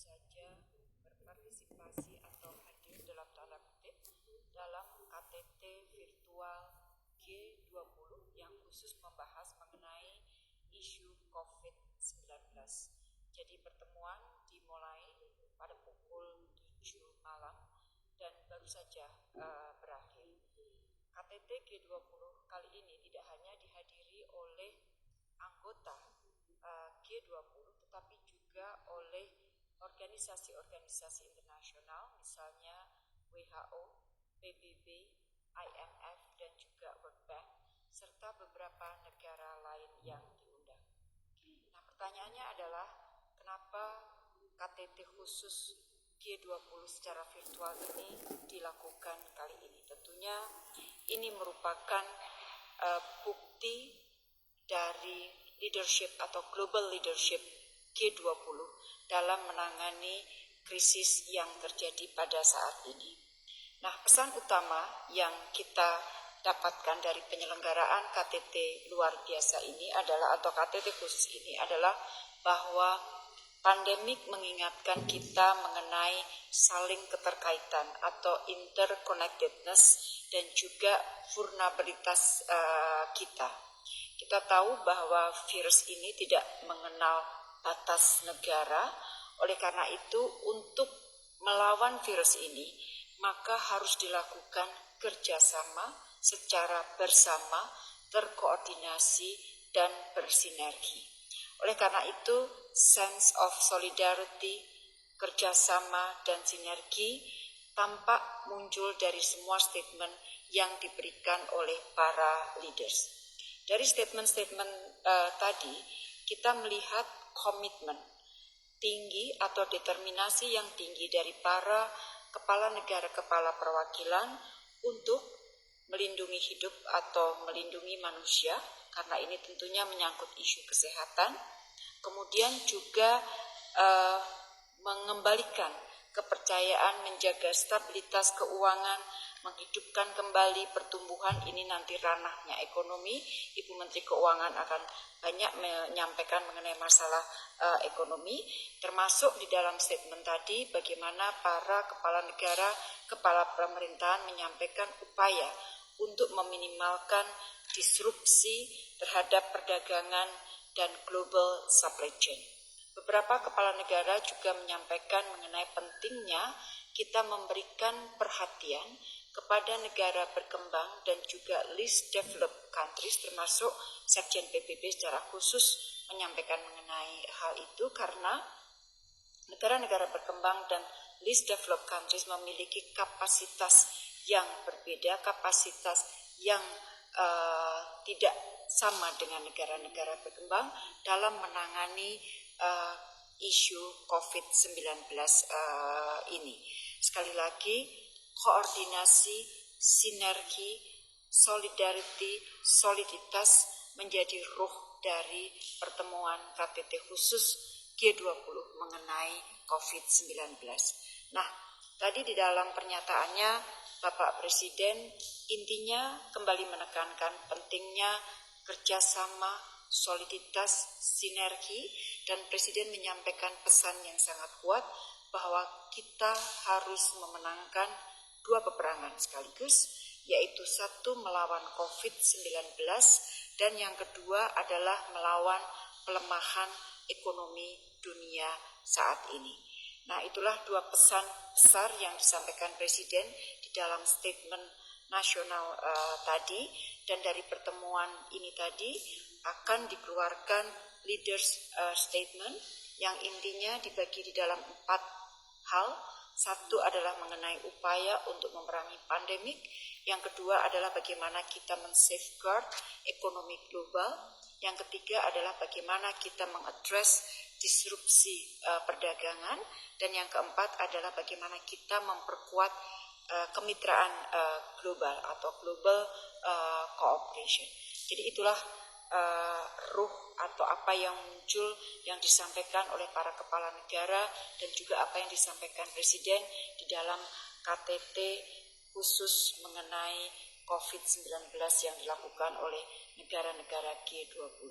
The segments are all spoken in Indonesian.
saja berpartisipasi atau hadir dalam tanda kutip dalam KTT virtual G20 yang khusus membahas mengenai isu COVID-19. Jadi pertemuan dimulai pada pukul 7 malam dan baru saja berakhir. KTT G20 kali ini tidak hanya dihadiri oleh anggota G20 tetapi juga oleh organisasi-organisasi internasional, misalnya WHO, PBB, IMF, dan juga World Bank, serta beberapa negara lain yang diundang. Nah, pertanyaannya adalah kenapa KTT khusus G20 secara virtual ini dilakukan kali ini? Tentunya ini merupakan bukti dari leadership atau global leadership G20 dalam menangani krisis yang terjadi pada saat ini. Nah, pesan utama yang kita dapatkan dari penyelenggaraan KTT luar biasa ini adalah, atau KTT khusus ini adalah, bahwa pandemik mengingatkan kita mengenai saling keterkaitan atau interconnectedness dan juga vulnerabilitas kita. Kita tahu bahwa virus ini tidak mengenal batas negara, oleh karena itu untuk melawan virus ini maka harus dilakukan kerjasama secara bersama, terkoordinasi dan bersinergi. Oleh karena itu, sense of solidarity, kerjasama dan sinergi tampak muncul dari semua statement yang diberikan oleh para leaders. Dari statement-statement tadi, kita melihat komitmen tinggi atau determinasi yang tinggi dari para kepala negara, kepala perwakilan untuk melindungi hidup atau melindungi manusia, karena ini tentunya menyangkut isu kesehatan. Kemudian juga mengembalikan kepercayaan, menjaga stabilitas keuangan, menghidupkan kembali pertumbuhan. Ini nanti ranahnya ekonomi. Ibu Menteri Keuangan akan banyak menyampaikan mengenai masalah ekonomi, termasuk di dalam statement tadi bagaimana para kepala negara, kepala pemerintahan menyampaikan upaya untuk meminimalkan disrupsi terhadap perdagangan dan global supply chain. Beberapa kepala negara juga menyampaikan mengenai pentingnya kita memberikan perhatian kepada negara berkembang dan juga least developed countries, termasuk Sekjen PBB secara khusus menyampaikan mengenai hal itu, karena negara-negara berkembang dan least developed countries memiliki kapasitas yang berbeda, kapasitas yang tidak sama dengan negara-negara berkembang dalam menangani isu COVID-19 ini. Sekali lagi, koordinasi, sinergi, soliditas menjadi ruh dari pertemuan KTT khusus G20 mengenai COVID-19. Nah, tadi di dalam pernyataannya Bapak Presiden intinya kembali menekankan pentingnya kerjasama, soliditas, sinergi, dan Presiden menyampaikan pesan yang sangat kuat bahwa kita harus memenangkan dua peperangan sekaligus, yaitu satu melawan COVID-19 dan yang kedua adalah melawan pelemahan ekonomi dunia saat ini. Nah, itulah dua pesan besar yang disampaikan Presiden di dalam statement nasional tadi, dan dari pertemuan ini tadi akan dikeluarkan leaders statement yang intinya dibagi di dalam 4 hal. Satu adalah mengenai upaya untuk memerangi pandemik, yang kedua adalah bagaimana kita men-safeguard ekonomi global, yang ketiga adalah bagaimana kita mengadres disrupsi perdagangan, dan yang keempat adalah bagaimana kita memperkuat kemitraan global atau global cooperation. Jadi itulah ruh atau apa yang muncul yang disampaikan oleh para kepala negara dan juga apa yang disampaikan Presiden di dalam KTT khusus mengenai COVID-19 yang dilakukan oleh negara-negara G20.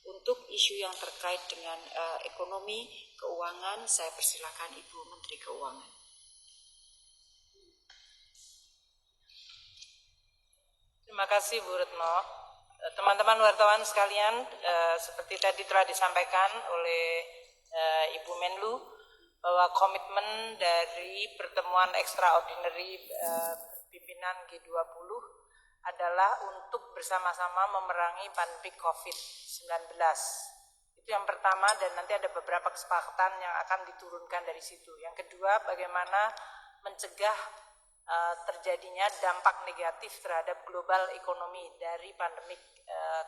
Untuk isu yang terkait dengan ekonomi, keuangan, saya persilakan Ibu Menteri Keuangan. Terima kasih Bu Retno. Teman-teman wartawan sekalian, seperti tadi telah disampaikan oleh Ibu Menlu, bahwa komitmen dari pertemuan extraordinary pimpinan G20 adalah untuk bersama-sama memerangi pandemi COVID-19. Itu yang pertama, dan nanti ada beberapa kesepakatan yang akan diturunkan dari situ. Yang kedua, bagaimana mencegah terjadinya dampak negatif terhadap global ekonomi dari pandemi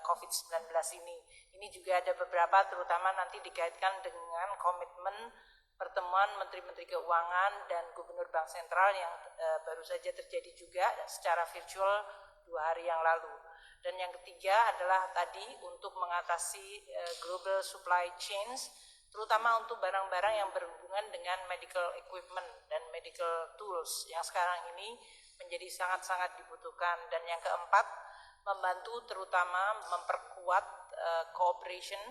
COVID-19 ini. Ini juga ada beberapa, terutama nanti dikaitkan dengan komitmen pertemuan Menteri-Menteri Keuangan dan Gubernur Bank Sentral yang baru saja terjadi juga secara virtual 2 hari yang lalu. Dan yang ketiga adalah tadi untuk mengatasi global supply chains, terutama untuk barang-barang yang berhubungan dengan medical equipment dan medical tools yang sekarang ini menjadi sangat-sangat dibutuhkan. Dan yang keempat, membantu terutama memperkuat cooperation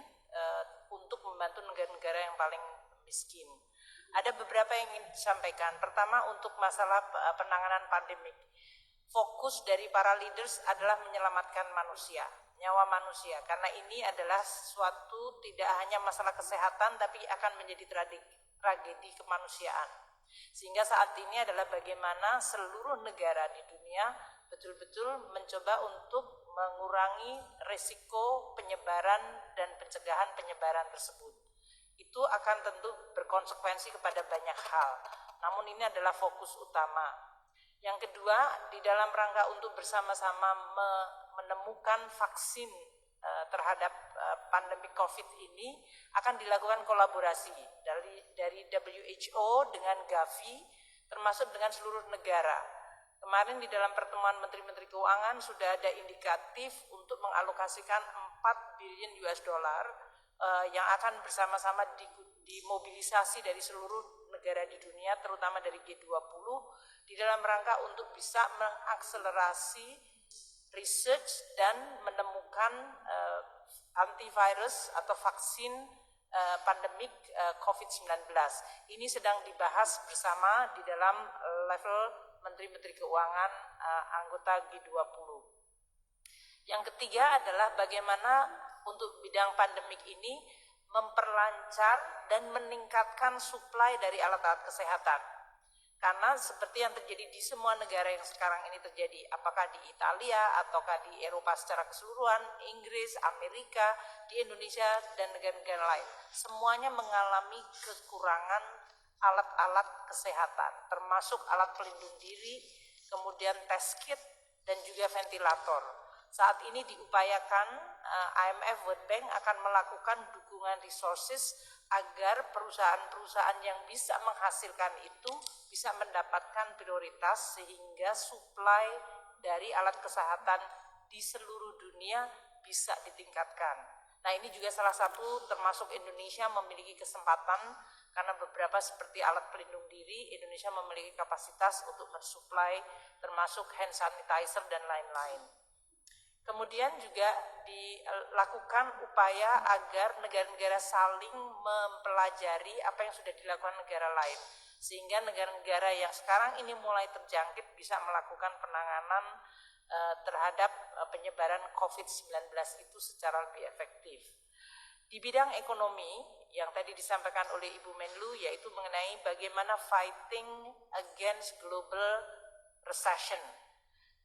untuk membantu negara-negara yang paling miskin. Ada beberapa yang ingin disampaikan. Pertama, untuk masalah penanganan pandemik. Fokus dari para leaders adalah menyelamatkan manusia, nyawa manusia, karena ini adalah suatu tidak hanya masalah kesehatan tapi akan menjadi tragedi kemanusiaan. Sehingga saat ini adalah bagaimana seluruh negara di dunia betul-betul mencoba untuk mengurangi risiko penyebaran dan pencegahan penyebaran tersebut. Itu akan tentu berkonsekuensi kepada banyak hal, namun ini adalah fokus utama. Yang kedua, di dalam rangka untuk bersama-sama menemukan vaksin terhadap pandemi COVID ini, akan dilakukan kolaborasi dari WHO dengan Gavi, termasuk dengan seluruh negara. Kemarin di dalam pertemuan Menteri-Menteri Keuangan sudah ada indikatif untuk mengalokasikan 4 billion US dollar yang akan bersama-sama dimobilisasi dari seluruh negara di dunia, terutama dari G20, di dalam rangka untuk bisa mengakselerasi research dan menemukan antivirus atau vaksin pandemik COVID-19. Ini sedang dibahas bersama di dalam level Menteri-Menteri Keuangan anggota G20. Yang ketiga adalah bagaimana untuk bidang pandemik ini memperlancar dan meningkatkan suplai dari alat-alat kesehatan. Karena seperti yang terjadi di semua negara yang sekarang ini terjadi, apakah di Italia ataukah di Eropa secara keseluruhan, Inggris, Amerika, di Indonesia dan negara-negara lain, semuanya mengalami kekurangan alat-alat kesehatan, termasuk alat pelindung diri, kemudian test kit dan juga ventilator. Saat ini diupayakan IMF World Bank akan melakukan dukungan resources agar perusahaan-perusahaan yang bisa menghasilkan itu bisa mendapatkan prioritas sehingga suplai dari alat kesehatan di seluruh dunia bisa ditingkatkan. Nah, ini juga salah satu termasuk Indonesia memiliki kesempatan karena beberapa seperti alat pelindung diri, Indonesia memiliki kapasitas untuk mensuplai termasuk hand sanitizer dan lain-lain. Kemudian juga dilakukan upaya agar negara-negara saling mempelajari apa yang sudah dilakukan negara lain. Sehingga negara-negara yang sekarang ini mulai terjangkit bisa melakukan penanganan terhadap penyebaran COVID-19 itu secara lebih efektif. Di bidang ekonomi yang tadi disampaikan oleh Ibu Menlu yaitu mengenai bagaimana fighting against global recession.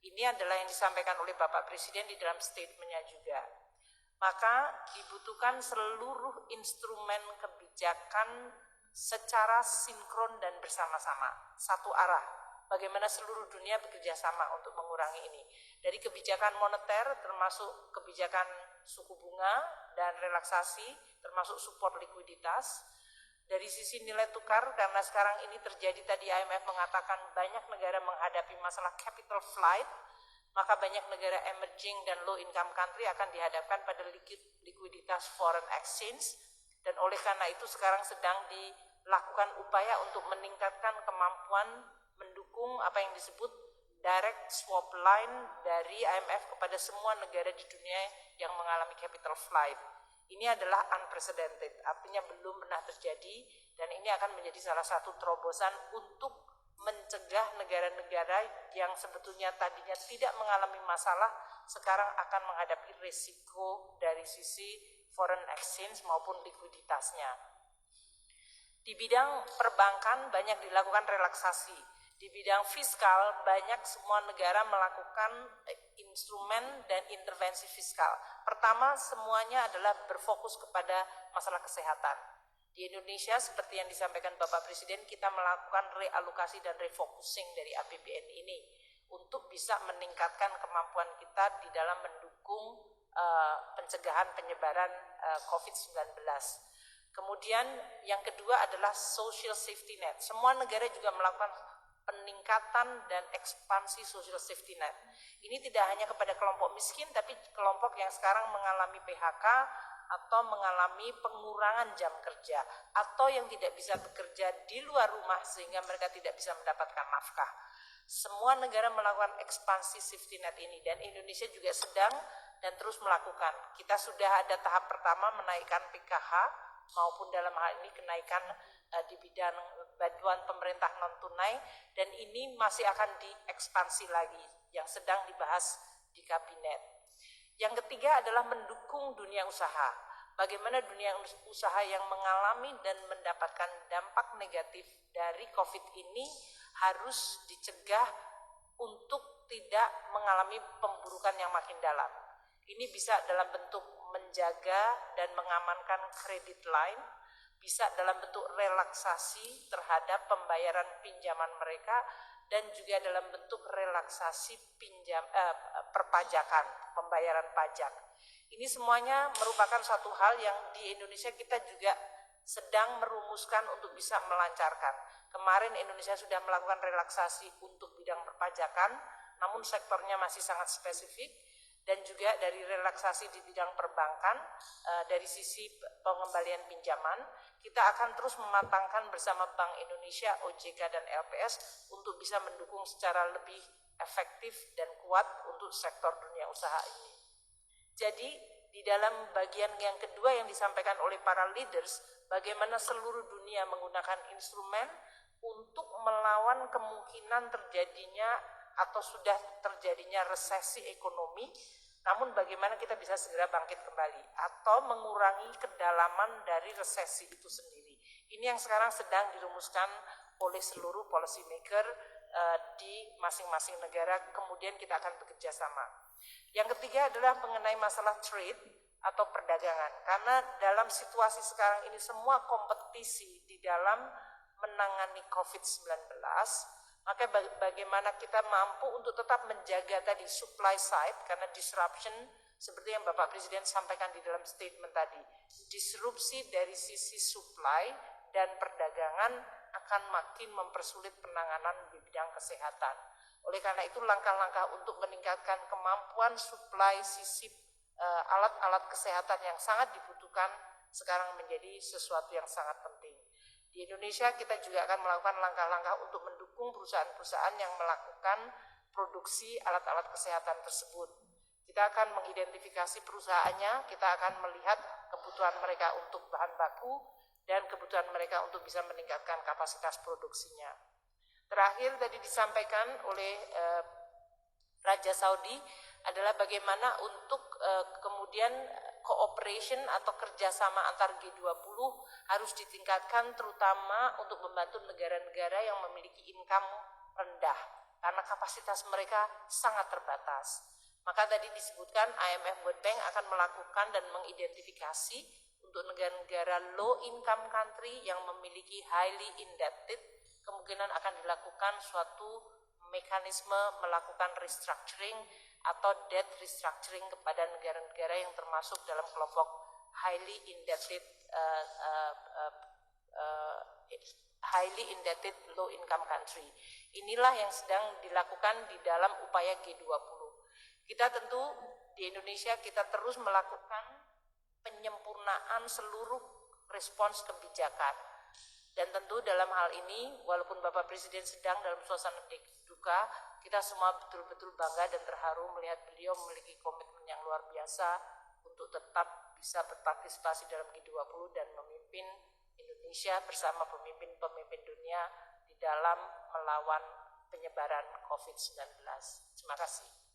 Ini adalah yang disampaikan oleh Bapak Presiden di dalam statementnya juga. Maka dibutuhkan seluruh instrumen kebijakan secara sinkron dan bersama-sama, satu arah. Bagaimana seluruh dunia bekerja sama untuk mengurangi ini. Dari kebijakan moneter termasuk kebijakan suku bunga dan relaksasi, termasuk support likuiditas. Dari sisi nilai tukar, karena sekarang ini terjadi, tadi IMF mengatakan banyak negara menghadapi masalah capital flight, maka banyak negara emerging dan low income country akan dihadapkan pada likuiditas foreign exchange, dan oleh karena itu sekarang sedang dilakukan upaya untuk meningkatkan kemampuan mendukung apa yang disebut direct swap line dari IMF kepada semua negara di dunia yang mengalami capital flight. Ini adalah unprecedented, artinya belum pernah terjadi, dan ini akan menjadi salah satu terobosan untuk mencegah negara-negara yang sebetulnya tadinya tidak mengalami masalah sekarang akan menghadapi risiko dari sisi foreign exchange maupun likuiditasnya. Di bidang perbankan banyak dilakukan relaksasi. Di bidang fiskal banyak semua negara melakukan instrumen dan intervensi fiskal. Pertama, semuanya adalah berfokus kepada masalah kesehatan. Di Indonesia seperti yang disampaikan Bapak Presiden, kita melakukan realokasi dan refocusing dari APBN ini untuk bisa meningkatkan kemampuan kita di dalam mendukung pencegahan penyebaran COVID-19. Kemudian yang kedua adalah social safety net. Semua negara juga melakukan peningkatan dan ekspansi social safety net. Ini tidak hanya kepada kelompok miskin, tapi kelompok yang sekarang mengalami PHK atau mengalami pengurangan jam kerja, atau yang tidak bisa bekerja di luar rumah sehingga mereka tidak bisa mendapatkan nafkah. Semua negara melakukan ekspansi safety net ini, dan Indonesia juga sedang dan terus melakukan. Kita sudah ada tahap pertama menaikkan PKH, maupun dalam hal ini kenaikan di bidang bantuan pemerintah non tunai, dan ini masih akan diekspansi lagi yang sedang dibahas di kabinet. Yang ketiga adalah mendukung dunia usaha. Bagaimana dunia usaha yang mengalami dan mendapatkan dampak negatif dari COVID ini harus dicegah untuk tidak mengalami pemburukan yang makin dalam. Ini bisa dalam bentuk menjaga dan mengamankan kredit line, bisa dalam bentuk relaksasi terhadap pembayaran pinjaman mereka, dan juga dalam bentuk relaksasi perpajakan, pembayaran pajak. Ini semuanya merupakan satu hal yang di Indonesia kita juga sedang merumuskan untuk bisa melancarkan. Kemarin Indonesia sudah melakukan relaksasi untuk bidang perpajakan, namun sektornya masih sangat spesifik. Dan juga dari relaksasi di bidang perbankan, dari sisi pengembalian pinjaman, kita akan terus mematangkan bersama Bank Indonesia, OJK, dan LPS untuk bisa mendukung secara lebih efektif dan kuat untuk sektor dunia usaha ini. Jadi, di dalam bagian yang kedua yang disampaikan oleh para leaders, bagaimana seluruh dunia menggunakan instrumen untuk melawan kemungkinan terjadinya atau sudah terjadinya resesi ekonomi, namun bagaimana kita bisa segera bangkit kembali atau mengurangi kedalaman dari resesi itu sendiri. Ini yang sekarang sedang dirumuskan oleh seluruh policy maker di masing-masing negara, kemudian kita akan bekerja sama. Yang ketiga adalah mengenai masalah trade atau perdagangan, karena dalam situasi sekarang ini semua kompetisi di dalam menangani COVID-19, maka bagaimana kita mampu untuk tetap menjaga tadi supply side, karena disruption seperti yang Bapak Presiden sampaikan di dalam statement tadi, disrupsi dari sisi supply dan perdagangan akan makin mempersulit penanganan di bidang kesehatan. Oleh karena itu langkah-langkah untuk meningkatkan kemampuan supply sisi alat-alat kesehatan yang sangat dibutuhkan sekarang menjadi sesuatu yang sangat penting. Di Indonesia kita juga akan melakukan langkah-langkah untuk mendukung perusahaan-perusahaan yang melakukan produksi alat-alat kesehatan tersebut. Kita akan mengidentifikasi perusahaannya, kita akan melihat kebutuhan mereka untuk bahan baku dan kebutuhan mereka untuk bisa meningkatkan kapasitas produksinya. Terakhir tadi disampaikan oleh Raja Saudi adalah bagaimana untuk kemudian cooperation atau kerjasama antar G20 harus ditingkatkan, terutama untuk membantu negara-negara yang memiliki income rendah karena kapasitas mereka sangat terbatas. Maka tadi disebutkan IMF World Bank akan melakukan dan mengidentifikasi untuk negara-negara low income country yang memiliki highly indebted, kemungkinan akan dilakukan suatu mekanisme melakukan restructuring atau debt restructuring kepada negara-negara yang termasuk dalam kelompok highly indebted low income country. Inilah yang sedang dilakukan di dalam upaya G20. Kita tentu di Indonesia kita terus melakukan penyempurnaan seluruh respons kebijakan. Dan tentu dalam hal ini, walaupun Bapak Presiden sedang dalam suasana duka, kita semua betul-betul bangga dan terharu melihat beliau memiliki komitmen yang luar biasa untuk tetap bisa berpartisipasi dalam G20 dan memimpin Indonesia bersama pemimpin-pemimpin dunia di dalam melawan penyebaran COVID-19. Terima kasih.